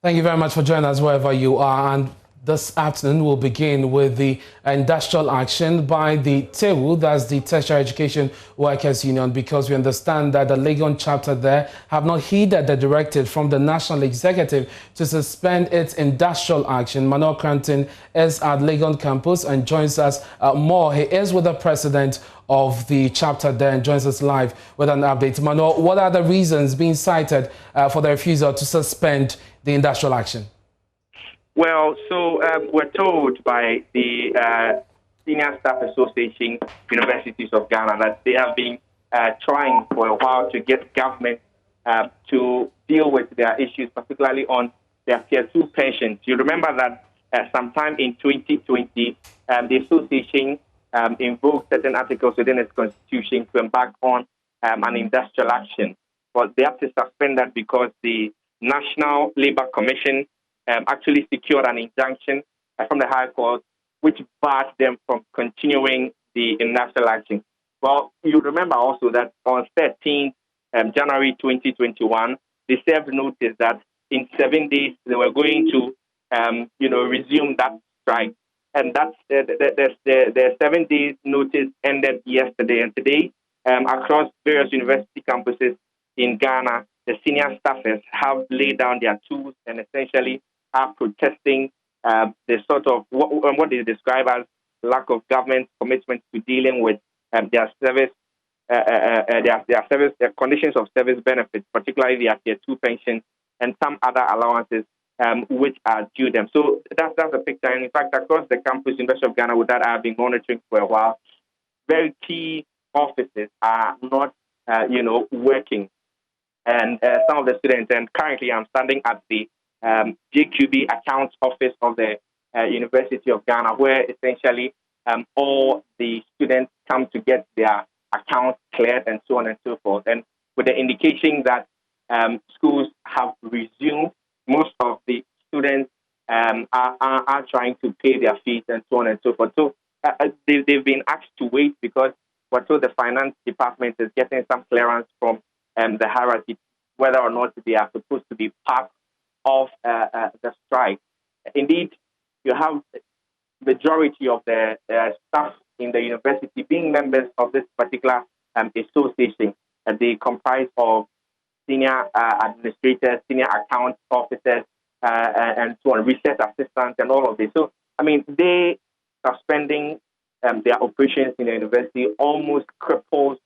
Thank you very much for joining us wherever you are. And this afternoon, we'll begin with the industrial action by the Tewu, that's the Tertiary Education Workers Union, because we understand that the Legon Chapter there have not heeded the directive from the National Executive to suspend its industrial action. Manuel Cranton is at Legon campus and joins us more. He is with the president of the chapter there and joins us live with an update. Manuel, what are the reasons being cited for the refusal to suspend the industrial action? Well, so we're told by the Senior Staff Association Universities of Ghana that they have been trying for a while to get government to deal with their issues, particularly on their Tier 2 pensions. You remember that sometime in 2020, the association invoked certain articles within its constitution to embark on an industrial action. But they have to suspend that because the National Labour Commission actually secured an injunction from the High Court, which barred them from continuing the industrial action. Well, you remember also that on 13th January 2021, they served notice that in 7 days they were going to, resume that strike. And that's the 7 days notice ended yesterday. And today, across various university campuses in Ghana, the senior staffers have laid down their tools and essentially are protesting the sort of what they describe as lack of government commitment to dealing with their service, their conditions of service benefits, particularly their Tier 2 pensions and some other allowances which are due them. So that's the picture. And in fact, across the campus, University of Ghana, with that I have been monitoring for a while, very key offices are not, working. And some of the students, and currently I'm standing at the JQB accounts office of the University of Ghana, where essentially all the students come to get their accounts cleared and so on and so forth. And with the indication that schools have resumed, most of the students are trying to pay their fees and so on and so forth. So they've been asked to wait because we're told the finance department is getting some clearance from the hierarchy whether or not they are supposed to be part of the strike. Indeed, you have the majority of the staff in the university being members of this particular association. They comprise of senior administrators, senior account officers, and so on, research assistants, and all of this. So, they suspending their operations in the university almost cripples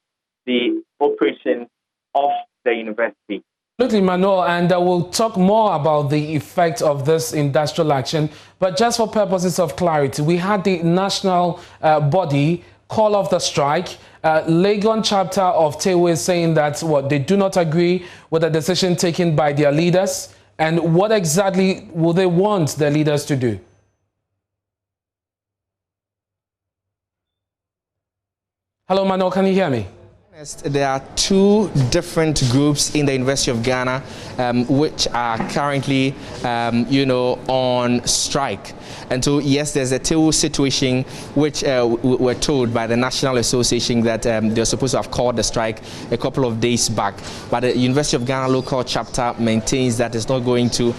the operation of the university. Absolutely, Manuel, and we'll talk more about the effect of this industrial action. But just for purposes of clarity, we had the national body call off the strike. Legon Chapter of Tewu is saying that they do not agree with the decision taken by their leaders. And what exactly will they want their leaders to do? Hello, Manuel, can you hear me? There are two different groups in the University of Ghana which are currently, on strike. And so, yes, there's a Tewu situation which we're told by the National Association that they're supposed to have called the strike a couple of days back. But the University of Ghana local chapter maintains that it's not going to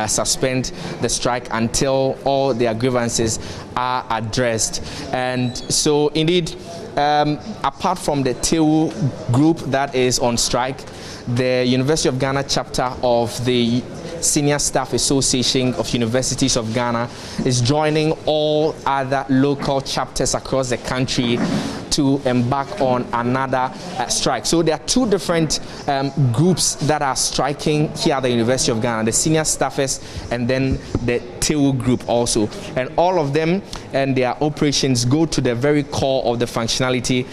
suspend the strike until all their grievances are addressed. And so, indeed, apart from the Tewu group that is on strike, the University of Ghana chapter of the Senior Staff Association of Universities of Ghana is joining all other local chapters across the country to embark on another strike. So there are two different groups that are striking here at the University of Ghana, the senior staffers and then the Tewu group also. And all of them and their operations go to the very core of the functionality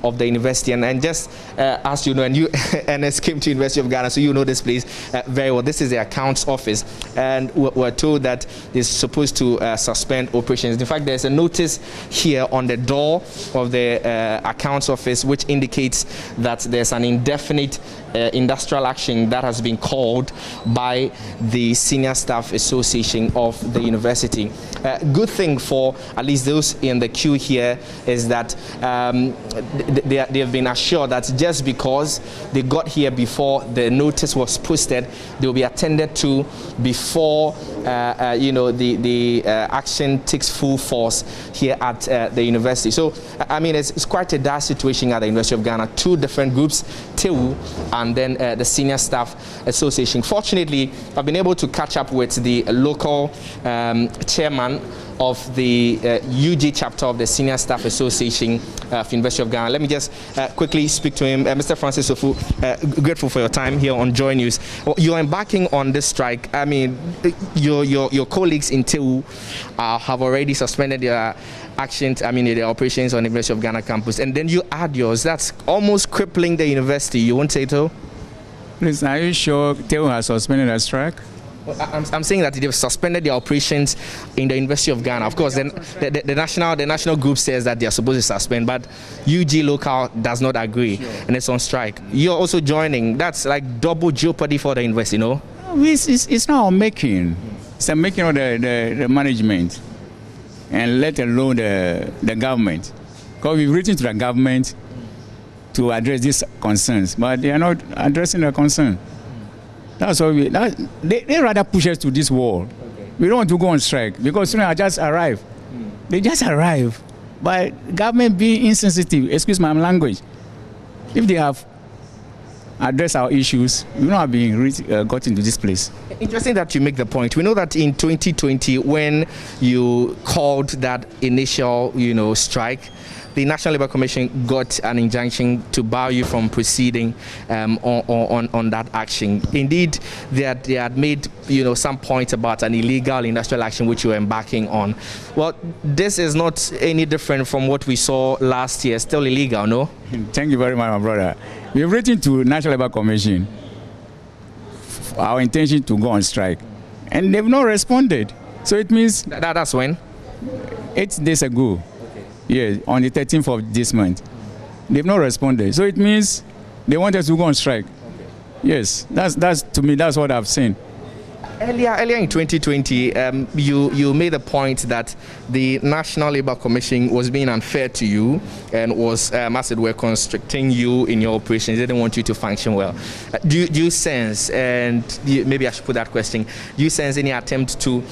of the university. And just as you know, and you Ernest came to University of Ghana, so you know this place very well. This is the accounts office, and we're told that they're supposed to suspend operations. In fact, there's a notice here on the door of the the accounts office, which indicates that there's an indefinite industrial action that has been called by the Senior Staff Association of the university. Good thing for at least those in the queue here is that they have been assured that just because they got here before the notice was posted, they will be attended to before the action takes full force here at the university. So I mean, it's quite a dire situation at the University of Ghana. Two different groups, Tewu and then the Senior Staff Association. Fortunately, I've been able to catch up with the local chairman of the UG chapter of the Senior Staff Association of University of Ghana. Let me just quickly speak to him. Mr. Francis Ofu, grateful for your time here on Joy News. You're embarking on this strike. I mean, your colleagues in Tewu have already suspended their actions, their operations on the University of Ghana campus, and then you add yours. That's almost crippling the university. You won't say so? Please, are you sure Tewu has suspended a strike? Well, I'm saying that they've suspended their operations in the University of Ghana. Of course, the national group says that they are supposed to suspend, but UG local does not agree, and it's on strike. You're also joining. That's like double jeopardy for the university, no? It's not on making. It's a making of the management, and let alone the government. Because we've written to the government to address these concerns, but they are not addressing the concern. That's why they rather push us to this wall. Okay. We don't want to go on strike because students just arrive. They just arrive. But government being insensitive, excuse my language, if they have addressed our issues, we don't have been got into this place. Interesting that you make the point. We know that in 2020, when you called that initial, strike, the National Labour Commission got an injunction to bar you from proceeding on that action. Indeed, they had made some points about an illegal industrial action which you were embarking on. Well, this is not any different from what we saw last year. Still illegal, no? Thank you very much, my brother. We've written to National Labour Commission our intention to go on strike, and they've not responded. So it means that's when 8 days ago. Yeah, on the 13th of this month. They've not responded. So it means they want us to go on strike. Okay. Yes, that's to me, that's what I've seen. Earlier in 2020, you made the point that the National Labour Commission was being unfair to you and was, as it were, constricting you in your operations. They didn't want you to function well. Do you sense, and maybe I should put that question, do you sense any attempt to,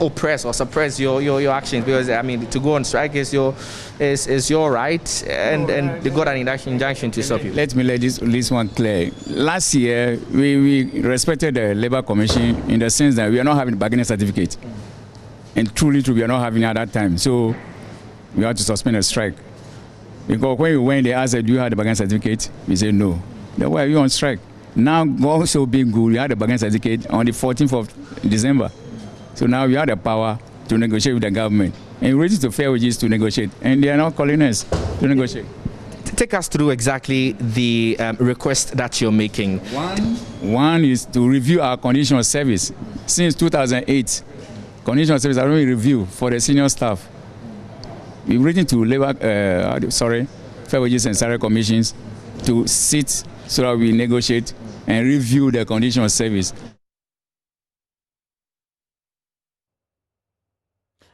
oppress or suppress your actions? Because, to go on strike is your right, and they got an injunction to stop you. Let me let this one clear. Last year, we respected the Labour Commission in the sense that we are not having bargaining certificate. And truly, we are not having it at that time. So we had to suspend a strike. Because when we went, they asked, do you have the bargaining certificate? We said no. Then why are you on strike? Now, God so being good, we had the bargaining certificate on the 14th of December. So now we have the power to negotiate with the government. And we're ready to fair wages to negotiate. And they are not calling us to negotiate. Take us through exactly the request that you're making. One is to review our condition of service. Since 2008, condition of service are only review for the senior staff. We've written to Fair Wages and Salary Commissions to sit so that we negotiate and review the condition of service.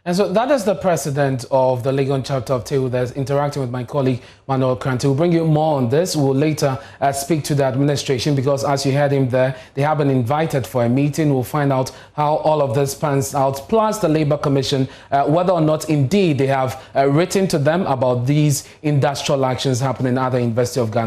And so that is the president of the Legon Chapter of Tewu that's interacting with my colleague Manuel Krante. We'll bring you more on this. We'll later speak to the administration because, as you heard him there, they have been invited for a meeting. We'll find out how all of this pans out, plus the Labour Commission, whether or not indeed they have written to them about these industrial actions happening at the University of Ghana.